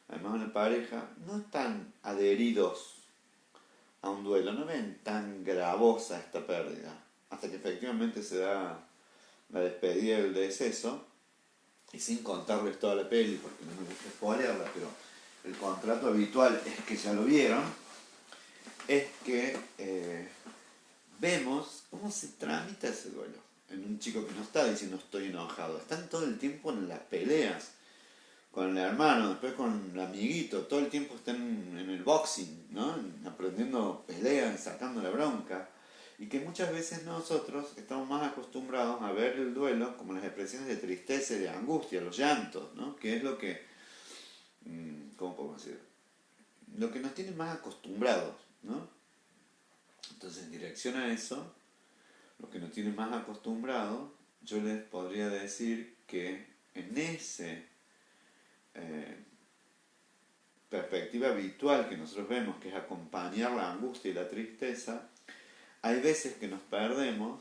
además una pareja, no están adheridos a un duelo, no ven tan gravosa esta pérdida, hasta que efectivamente se da la despedida del deceso, y sin contarles toda la peli, porque no me gusta spoilerla, pero el contrato habitual es que ya lo vieron, es que vemos cómo se tramita ese duelo en un chico que no está diciendo estoy enojado, están todo el tiempo en las peleas, con el hermano, después con el amiguito, todo el tiempo están en el boxing, ¿no? Aprendiendo peleas, sacando la bronca. Y que muchas veces nosotros estamos más acostumbrados a ver el duelo como las expresiones de tristeza y de angustia, los llantos, ¿no? Que es lo que, ¿cómo podemos decir? Lo que nos tiene más acostumbrados, ¿no? Entonces, en dirección a eso, lo que nos tiene más acostumbrados, yo les podría decir que en ese perspectiva habitual que nosotros vemos, que es acompañar la angustia y la tristeza, hay veces que nos perdemos,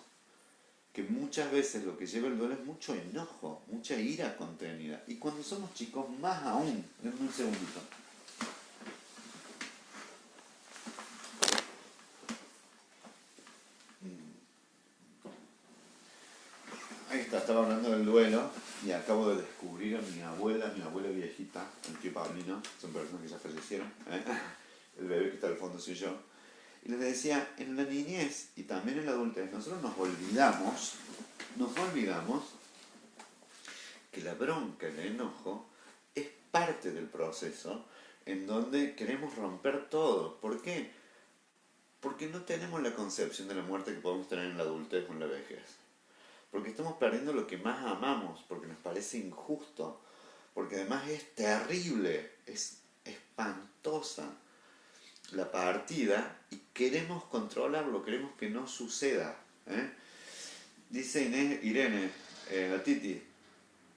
que muchas veces lo que lleva el duelo es mucho enojo, mucha ira contenida. Y cuando somos chicos, más aún. Denme un segundito. Ahí está, estaba hablando del duelo y acabo de descubrir a mi abuela viejita, el tío Paulino, son personas que ya fallecieron, el bebé que está al fondo soy yo. Y les decía, en la niñez y también en la adultez, nosotros nos olvidamos que la bronca, el enojo, es parte del proceso en donde queremos romper todo. ¿Por qué? Porque no tenemos la concepción de la muerte que podemos tener en la adultez o en la vejez. Porque estamos perdiendo lo que más amamos, porque nos parece injusto, porque además es terrible, es espantosa la partida y queremos controlarlo, queremos que no suceda. Dice Irene, la Titi,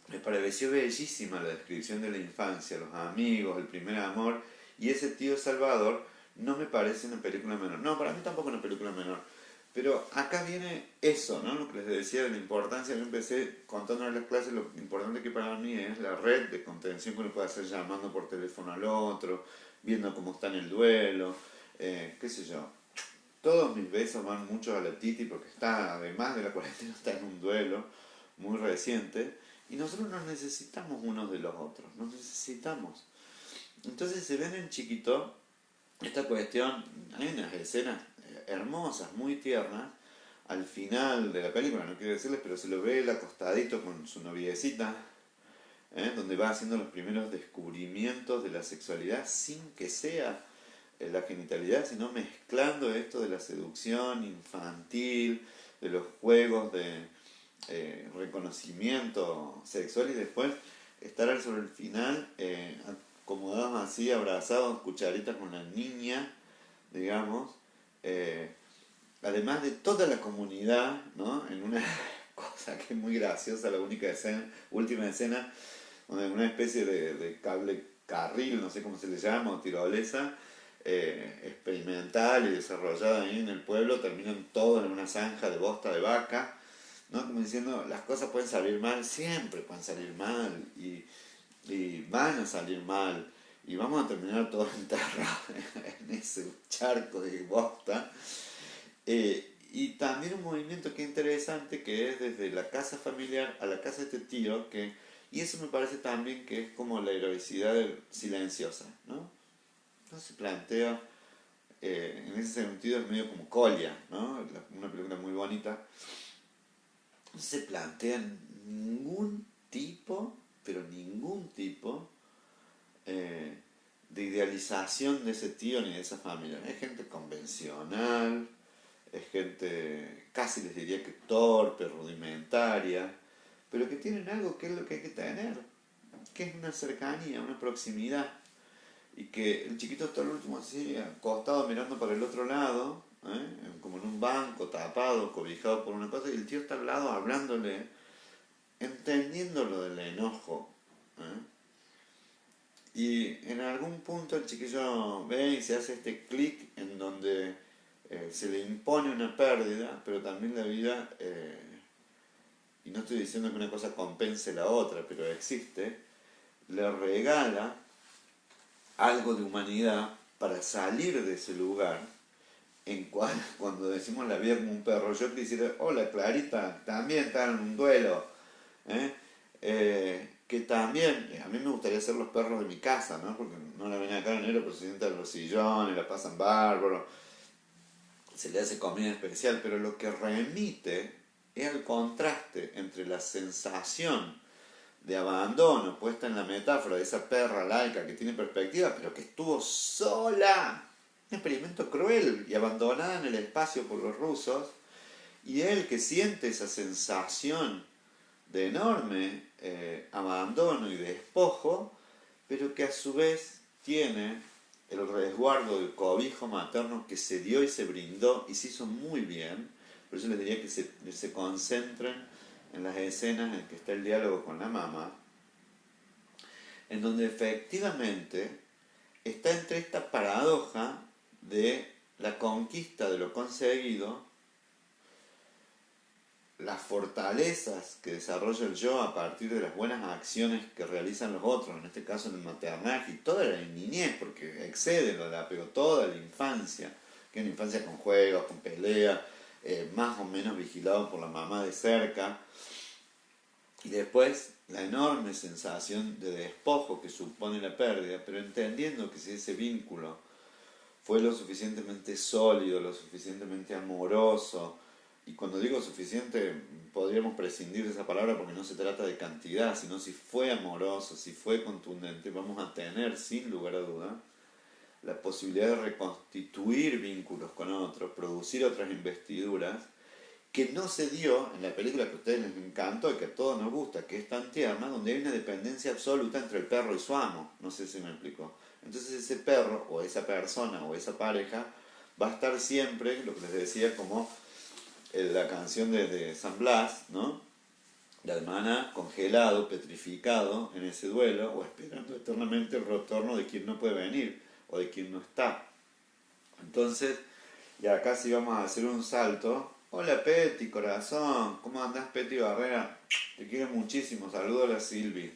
me pareció bellísima la descripción de la infancia, los amigos, el primer amor, y ese tío Salvador no me parece una película menor. No, para mí tampoco una película menor. Pero acá viene eso, ¿no? Lo que les decía de la importancia. Yo empecé contándoles las clases, lo importante que para mí es la red de contención que uno puede hacer llamando por teléfono al otro, viendo cómo está en el duelo, qué sé yo. Todos mis besos van mucho a la Titi porque está, además de la cuarentena, está en un duelo muy reciente. Y nosotros nos necesitamos unos de los otros, nos necesitamos. Entonces se ven en chiquito esta cuestión, hay unas escenas hermosas, muy tiernas, al final de la película, no quiero decirles, pero se lo ve él acostadito con su noviecita, donde va haciendo los primeros descubrimientos de la sexualidad sin que sea la genitalidad, sino mezclando esto de la seducción infantil, de los juegos de reconocimiento sexual, y después estar sobre el final acomodados así, abrazados, cucharitas con la niña, digamos, además de toda la comunidad, ¿no? En una cosa que es muy graciosa, la última escena, donde una especie de cable carril, no sé cómo se le llama, o tirolesa, experimental y desarrollada ahí en el pueblo, terminan todos en una zanja de bosta de vaca, ¿no? Como diciendo, las cosas pueden salir mal, siempre pueden salir mal, y van a salir mal. y vamos a terminar todos enterrados en ese charco de bosta. Y también un movimiento que es interesante, que es desde la casa familiar a la casa de este tío, y eso me parece también que es como la heroicidad silenciosa, ¿no? No se plantea, en ese sentido es medio como Colia, ¿no? Una película muy bonita. No se plantea ningún tipo, pero ningún tipo, eh, de idealización de ese tío ni de esa familia. Es gente convencional, es gente, casi les diría que torpe, rudimentaria, pero que tienen algo que es lo que hay que tener, que es una cercanía, una proximidad. Y que el chiquito está al último así, acostado mirando para el otro lado, como en un banco, tapado, cobijado por una cosa, y el tío está al lado hablándole, entendiendo lo del enojo. ¿Eh? Y en algún punto el chiquillo ve y se hace este clic en donde se le impone una pérdida, pero también la vida, y no estoy diciendo que una cosa compense la otra, pero existe, le regala algo de humanidad para salir de ese lugar en cual, cuando decimos la vida como un perro, yo quisiera, hola Clarita, también está en un duelo, ¿eh? Que también, a mí me gustaría ser los perros de mi casa, ¿no? Porque no la ven acá en enero, pero se sientan en los sillones, la pasan bárbaro, se le hace comida especial, pero lo que remite es el contraste entre la sensación de abandono puesta en la metáfora de esa perra laica que tiene perspectiva, pero que estuvo sola, un experimento cruel y abandonada en el espacio por los rusos, y él que siente esa sensación de enorme abandono y despojo, pero que a su vez tiene el resguardo del cobijo materno que se dio y se brindó y se hizo muy bien. Por eso les diría que se concentren en las escenas en que está el diálogo con la mamá, en donde efectivamente está entre esta paradoja de la conquista de lo conseguido, las fortalezas que desarrolla el yo a partir de las buenas acciones que realizan los otros, en este caso en el maternaje, y toda la niñez, porque excede lo de apego, toda la infancia, que es una infancia con juegos, con peleas, más o menos vigilado por la mamá de cerca, y después la enorme sensación de despojo que supone la pérdida, pero entendiendo que si ese vínculo fue lo suficientemente sólido, lo suficientemente amoroso, y cuando digo suficiente podríamos prescindir de esa palabra porque no se trata de cantidad, sino si fue amoroso, si fue contundente, vamos a tener sin lugar a duda la posibilidad de reconstituir vínculos con otros, producir otras investiduras, que no se dio en la película que a ustedes les encantó y que a todos nos gusta, que es tan tierna, donde hay una dependencia absoluta entre el perro y su amo. No sé si me explico. Entonces ese perro, o esa persona, o esa pareja, va a estar siempre, lo que les decía, como la canción de San Blas, ¿no? La hermana congelado, petrificado en ese duelo, o esperando eternamente el retorno de quien no puede venir, o de quien no está. Entonces, y acá sí vamos a hacer un salto. Hola Peti, corazón, ¿cómo andás Peti Barrera? Te quiero muchísimo, saludo a la Silvi.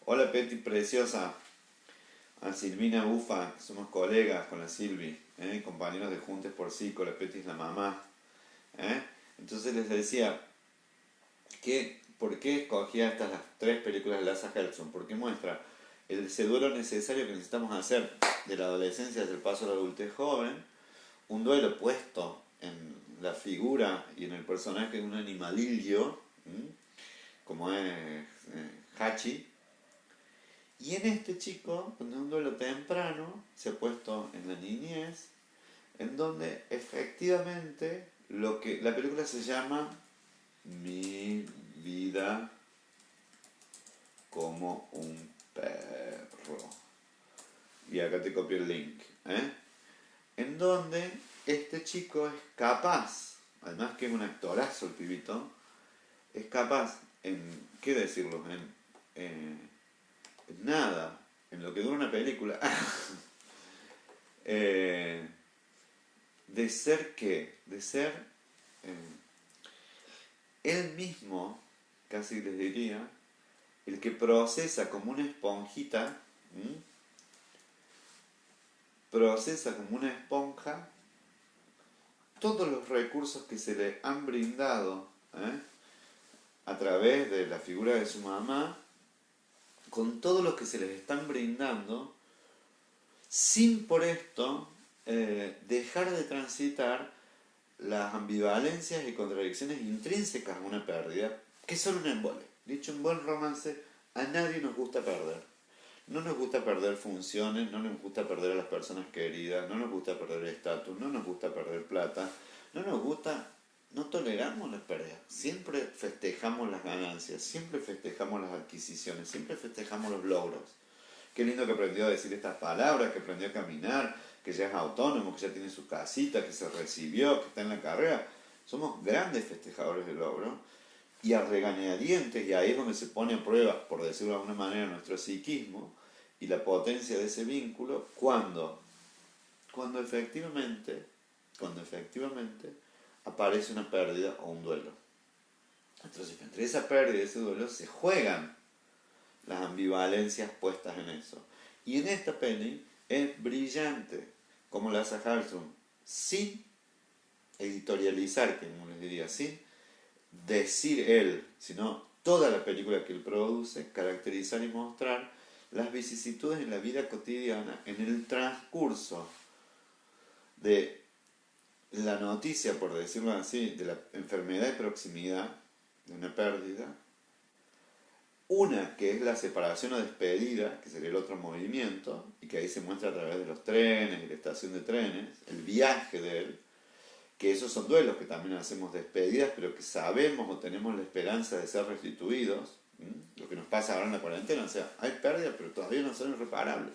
Hola Peti, preciosa. A Silvina Bufa, somos colegas con la Silvi, compañeros de Juntes por Psico, la Peti es la mamá. ¿Eh? Entonces les decía, ¿por qué escogía estas las tres películas de Lasse Hallström? Porque muestra ese duelo necesario que necesitamos hacer de la adolescencia hacia el paso a la adultez joven, un duelo puesto en la figura y en el personaje de un animalillo, como es Hachi, y en este chico, donde un duelo temprano se ha puesto en la niñez, en donde efectivamente lo que la película se llama Mi vida como un perro. Y acá te copio el link. En donde este chico es capaz, además que es un actorazo el pibito, es capaz ¿qué decirlo? En nada, en lo que dura una película, eh, de ser qué, de ser él mismo, casi les diría, el que procesa como una esponjita, procesa como una esponja todos los recursos que se le han brindado a través de la figura de su mamá, con todo lo que se les están brindando, sin por esto dejar de transitar las ambivalencias y contradicciones intrínsecas a una pérdida, que son un embole. Dicho en buen romance, a nadie nos gusta perder. No nos gusta perder funciones, no nos gusta perder a las personas queridas, no nos gusta perder estatus, no nos gusta perder plata, no toleramos las pérdidas. Siempre festejamos las ganancias, siempre festejamos las adquisiciones, siempre festejamos los logros. Qué lindo que aprendió a decir estas palabras, que aprendió a caminar, que ya es autónomo, que ya tiene su casita, que se recibió, que está en la carrera. Somos grandes festejadores del logro. Y a regañadientes, y ahí es donde se pone a prueba, por decirlo de alguna manera, nuestro psiquismo y la potencia de ese vínculo, cuando efectivamente aparece una pérdida o un duelo. Entonces, entre esa pérdida y ese duelo se juegan las ambivalencias puestas en eso. Y en esta peli es brillante, como la hace Hallström, sin editorializar, como les diría, sin decir él, sino toda la película que él produce, caracterizar y mostrar las vicisitudes en la vida cotidiana, en el transcurso de la noticia, por decirlo así, de la enfermedad de proximidad, de una pérdida. Una que es la separación o despedida, que sería el otro movimiento, y que ahí se muestra a través de los trenes y la estación de trenes, el viaje de él, que esos son duelos que también hacemos despedidas, pero que sabemos o tenemos la esperanza de ser restituidos. Lo que nos pasa ahora en la cuarentena, o sea, hay pérdidas, pero todavía no son irreparables.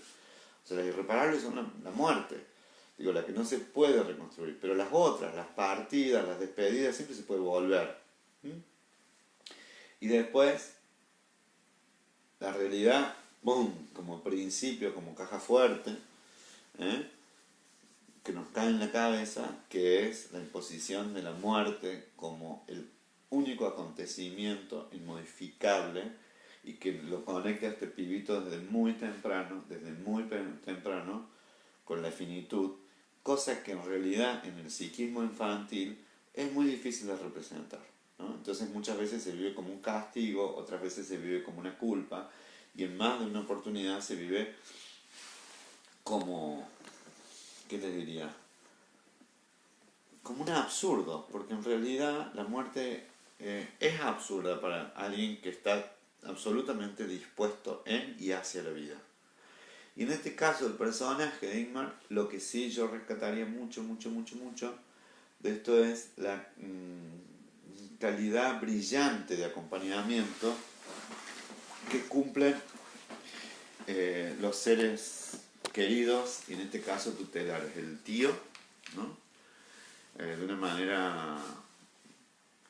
O sea, las irreparables son la muerte, digo, la que no se puede reconstruir, pero las otras, las partidas, las despedidas, siempre se puede volver. Y después, la realidad, ¡boom!, como principio, como caja fuerte, que nos cae en la cabeza, que es la imposición de la muerte como el único acontecimiento inmodificable y que lo conecta a este pibito desde muy temprano, con la finitud, cosa que en realidad en el psiquismo infantil es muy difícil de representar, ¿no? Entonces muchas veces se vive como un castigo, otras veces se vive como una culpa, y en más de una oportunidad se vive como, ¿qué les diría?, como un absurdo, porque en realidad la muerte es absurda para alguien que está absolutamente dispuesto en y hacia la vida. Y en este caso el personaje de Ingmar, lo que sí yo rescataría mucho de esto es la calidad brillante de acompañamiento que cumplen los seres queridos, y en este caso tutelares, el tío, ¿no? De una manera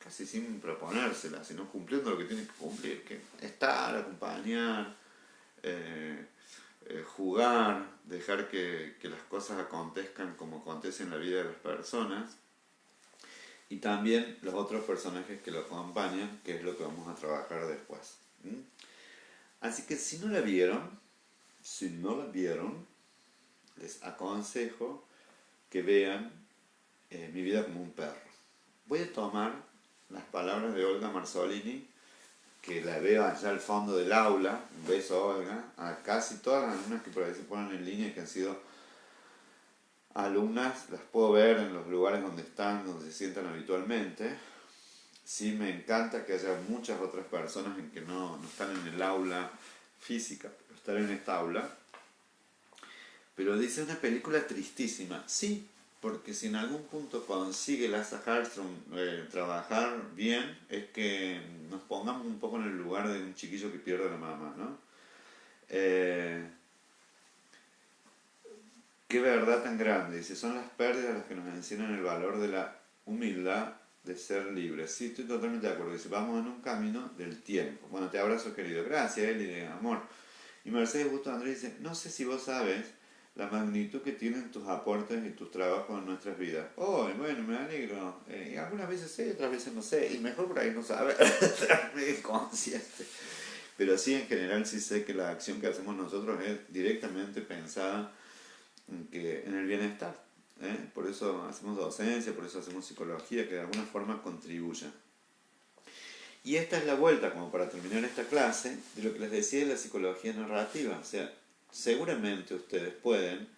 casi sin proponérsela, sino cumpliendo lo que tiene que cumplir, que estar, acompañar, jugar, dejar que las cosas acontezcan como acontecen en la vida de las personas, y también los otros personajes que lo acompañan, que es lo que vamos a trabajar después. Así que si no la vieron, les aconsejo que vean Mi vida como un perro. Voy a tomar las palabras de Olga Marzolini, que la veo allá al fondo del aula. Un beso, Olga. A casi todas las alumnas que por ahí se ponen en línea, que han sido alumnas, las puedo ver en los lugares donde están, donde se sientan habitualmente. Sí, me encanta que haya muchas otras personas en que no están en el aula física, pero están en esta aula. Pero dice una película tristísima. Sí, porque si en algún punto consigue Lasse Hallström trabajar bien, es que nos pongamos un poco en el lugar de un chiquillo que pierde a la mamá, ¿no? Qué verdad tan grande. Dice, son las pérdidas las que nos enseñan el valor de la humildad de ser libres. Sí, estoy totalmente de acuerdo. Dice, vamos en un camino del tiempo. Bueno, te abrazo, querido. Gracias, Eli, de amor. Y Mercedes Busto Andrés dice, no sé si vos sabes la magnitud que tienen tus aportes y tus trabajos en nuestras vidas. Oh, bueno, me alegro. Y algunas veces sé, otras veces no sé. Y mejor por ahí no saber, estar consciente. Pero sí, en general, sí sé que la acción que hacemos nosotros es directamente pensada en el bienestar. Por eso hacemos docencia, por eso hacemos psicología, que de alguna forma contribuya. Y esta es la vuelta, como para terminar esta clase, de lo que les decía de la psicología narrativa. O sea, seguramente ustedes pueden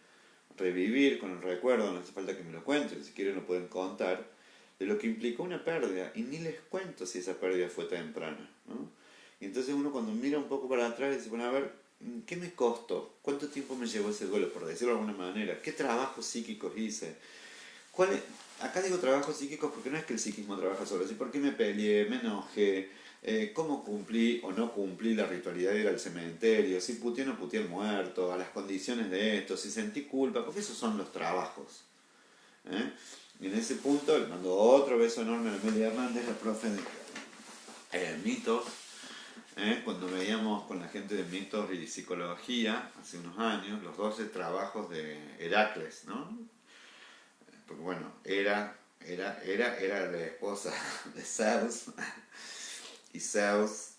revivir con el recuerdo, no hace falta que me lo cuenten, si quieren lo pueden contar, de lo que implicó una pérdida. Y ni les cuento si esa pérdida fue temprana, ¿no? Y entonces uno cuando mira un poco para atrás dice, bueno, a ver, ¿qué me costó? ¿Cuánto tiempo me llevó ese duelo, por decirlo de alguna manera? ¿Qué trabajos psíquicos hice? ¿Cuál es? Acá digo trabajos psíquicos porque no es que el psiquismo trabaja solo, sino por qué me peleé, me enojé, cómo cumplí o no cumplí la ritualidad de ir al cementerio, si puteé o no puteé al muerto, a las condiciones de esto, si sentí culpa, porque esos son los trabajos. ¿eh? Y en ese punto le mando otro beso enorme a Amelia Hernández, la profe de mitos, cuando veíamos con la gente de mitos y psicología, hace unos años, los 12 trabajos de Heracles, ¿no? Porque bueno, era la esposa de Zeus, y Zeus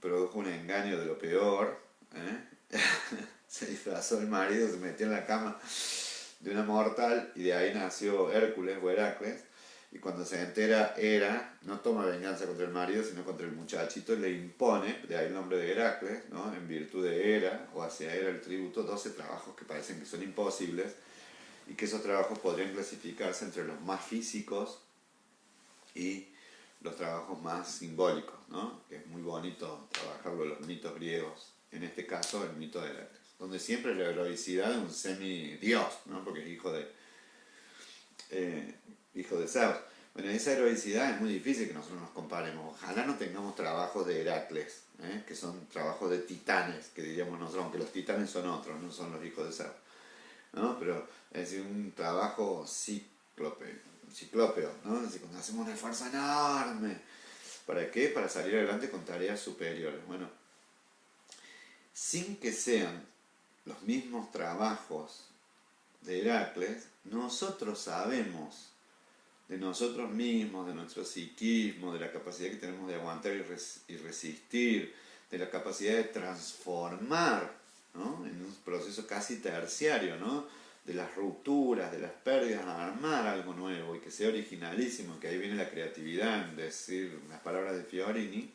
produjo un engaño de lo peor, se disfrazó el marido, se metió en la cama de una mortal y de ahí nació Hércules o Heracles. Y cuando se entera Hera, no toma venganza contra el marido, sino contra el muchachito, le impone, de ahí el nombre de Heracles, ¿no? En virtud de Hera, o hacia Hera el tributo, 12 trabajos que parecen que son imposibles, y que esos trabajos podrían clasificarse entre los más físicos y los trabajos más simbólicos, ¿no? Que es muy bonito trabajarlo en los mitos griegos, en este caso el mito de Heracles, donde siempre la heroicidad de un semidios, ¿no? Porque es hijo de Zeus. Bueno, esa heroicidad es muy difícil que nosotros nos comparemos. Ojalá no tengamos trabajos de Heracles, que son trabajos de titanes, que diríamos nosotros, aunque los titanes son otros, no son los hijos de Zeus, ¿no? Pero es decir, un trabajo ciclópeo, ¿no? Es decir, cuando hacemos un esfuerzo enorme. ¿Para qué? Para salir adelante con tareas superiores. Bueno, sin que sean los mismos trabajos de Heracles, nosotros sabemos de nosotros mismos, de nuestro psiquismo, de la capacidad que tenemos de aguantar y resistir, de la capacidad de transformar, ¿no? En un proceso casi terciario, ¿no? De las rupturas, de las pérdidas, a armar algo nuevo y que sea originalísimo, que ahí viene la creatividad, en decir las palabras de Fiorini,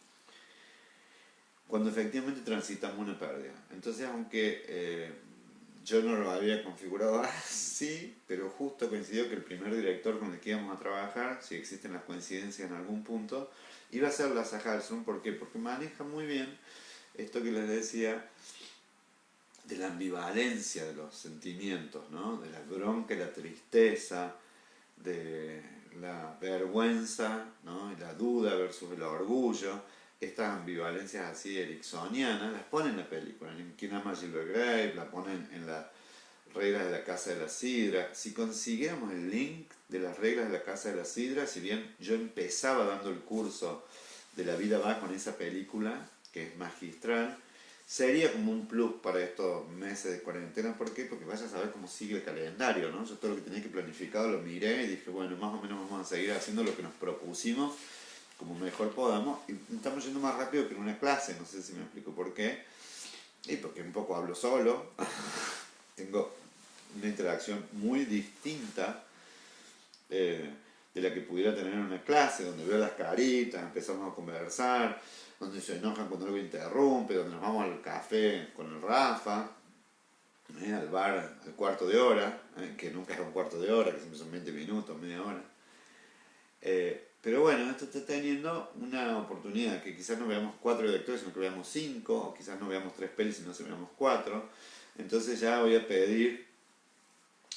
cuando efectivamente transitamos una pérdida. Entonces, aunque yo no lo había configurado así, pero justo coincidió que el primer director con el que íbamos a trabajar, si existen las coincidencias en algún punto, iba a ser Lasse Hallström. ¿Por qué? Porque maneja muy bien esto que les decía de la ambivalencia de los sentimientos, ¿no? De la bronca y la tristeza, de la vergüenza, ¿no? Y la duda versus el orgullo. Estas ambivalencias así ericksonianas las ponen en la película. En Quién ama a Gilbert Grape, la ponen en las reglas de la Casa de la Sidra. Si consiguiéramos el link de las reglas de la Casa de la Sidra, si bien yo empezaba dando el curso de La vida va con esa película, que es magistral, sería como un plus para estos meses de cuarentena. ¿Por qué? Porque vaya a saber cómo sigue el calendario, ¿no? Yo todo lo que tenía que planificado lo miré y dije, bueno, más o menos vamos a seguir haciendo lo que nos propusimos como mejor podamos, y estamos yendo más rápido que en una clase, no sé si me explico por qué, y porque un poco hablo solo, tengo una interacción muy distinta de la que pudiera tener en una clase, donde veo las caritas, empezamos a conversar, donde se enojan cuando algo interrumpe, donde nos vamos al café con el Rafa, al bar al cuarto de hora, que nunca es un cuarto de hora, que siempre son 20 minutos, media hora. Pero bueno, esto está teniendo una oportunidad, que quizás no veamos 4 directores, sino que veamos 5, o quizás no veamos 3 pelis, sino que veamos 4. Entonces ya voy a pedir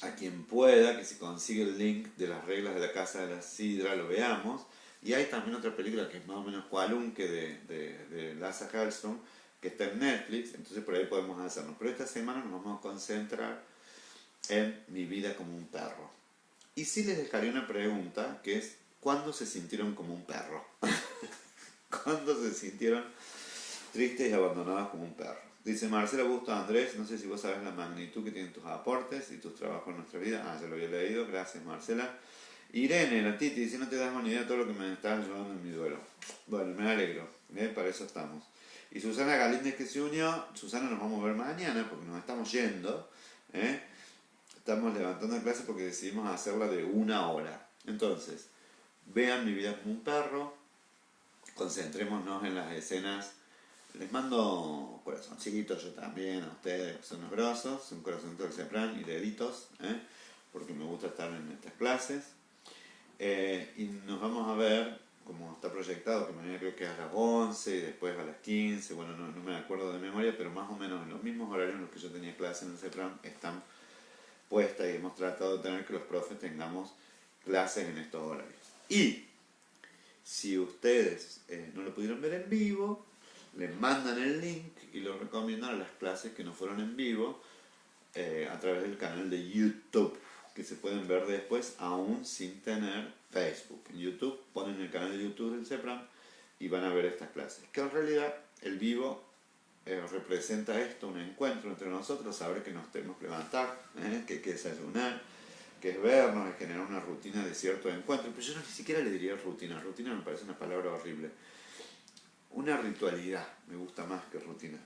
a quien pueda que si consigue el link de las reglas de la Casa de la Sidra lo veamos. Y hay también otra película que es más o menos Cualunque de Lasse Hallström, que está en Netflix, entonces por ahí podemos hacernos. Pero esta semana nos vamos a concentrar en Mi vida como un perro. Y sí les dejaré una pregunta, que es, ¿cuándo se sintieron como un perro? ¿Cuándo se sintieron tristes y abandonados como un perro? Dice Marcela Busto Andrés, no sé si vos sabes la magnitud que tienen tus aportes y tus trabajos en nuestra vida. Ah, ya lo había leído, gracias Marcela. Irene, la Titi, dice, no te das una idea de todo lo que me estás ayudando en mi duelo. Bueno, me alegro, para eso estamos. Y Susana Galíndez que se unió, Susana nos vamos a ver mañana porque nos estamos yendo. ¿eh? Estamos levantando la clase porque decidimos hacerla de 1 hora. Entonces, vean Mi vida como un perro, concentrémonos en las escenas. Les mando corazoncitos yo también a ustedes, que son los grosos, un corazoncito del Cepran y deditos, porque me gusta estar en estas clases. Y nos vamos a ver, como está proyectado, que mañana creo que es a las 11 y después a las 15, bueno, no me acuerdo de memoria, pero más o menos en los mismos horarios en los que yo tenía clase en el Cepran están puestas y hemos tratado de tener que los profes tengamos clases en estos horarios. Y si ustedes no lo pudieron ver en vivo, les mandan el link y lo recomiendan a las clases que no fueron en vivo a través del canal de YouTube, que se pueden ver después aún sin tener Facebook. En YouTube ponen el canal de YouTube del CEPRAM y van a ver estas clases. Que en realidad el vivo representa esto, un encuentro entre nosotros, saber que nos tenemos que levantar, que hay que desayunar, que es vernos, es generar una rutina de cierto encuentro. Pero yo ni siquiera le diría rutina. Rutina me parece una palabra horrible. Una ritualidad me gusta más que rutina,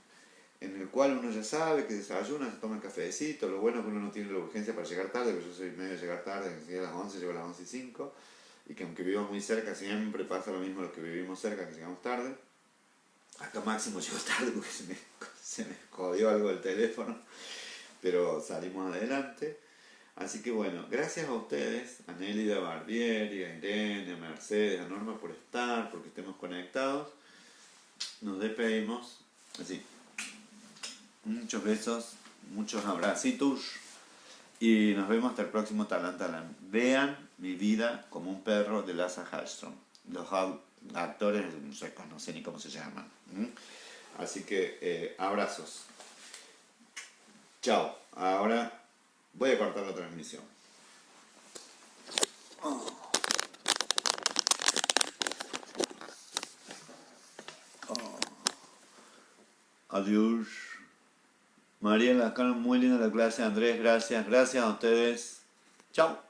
en el cual uno ya sabe que desayuna, se toma el cafecito. Lo bueno es que uno no tiene la urgencia para llegar tarde, porque yo soy medio de llegar tarde, que si a las 11 llego a las 11:05, y que aunque vivamos muy cerca siempre pasa lo mismo los que vivimos cerca, que llegamos tarde. Acá máximo llego tarde porque se me jodió algo del teléfono, pero salimos adelante. Así que bueno, gracias a ustedes, a Nélida Barbieri, a Irene, a Mercedes, a Norma por estar, porque estemos conectados. Nos despedimos, así, muchos besos, muchos abracitos y nos vemos hasta el próximo Talan Talan. Vean Mi vida como un perro de Lasse Hallström. Los actores suecos, no sé ni cómo se llaman. Así que abrazos. Chao. Ahora voy a cortar la transmisión. Adiós. Mariela, acá muy linda la clase. Andrés, gracias. Gracias a ustedes. Chao.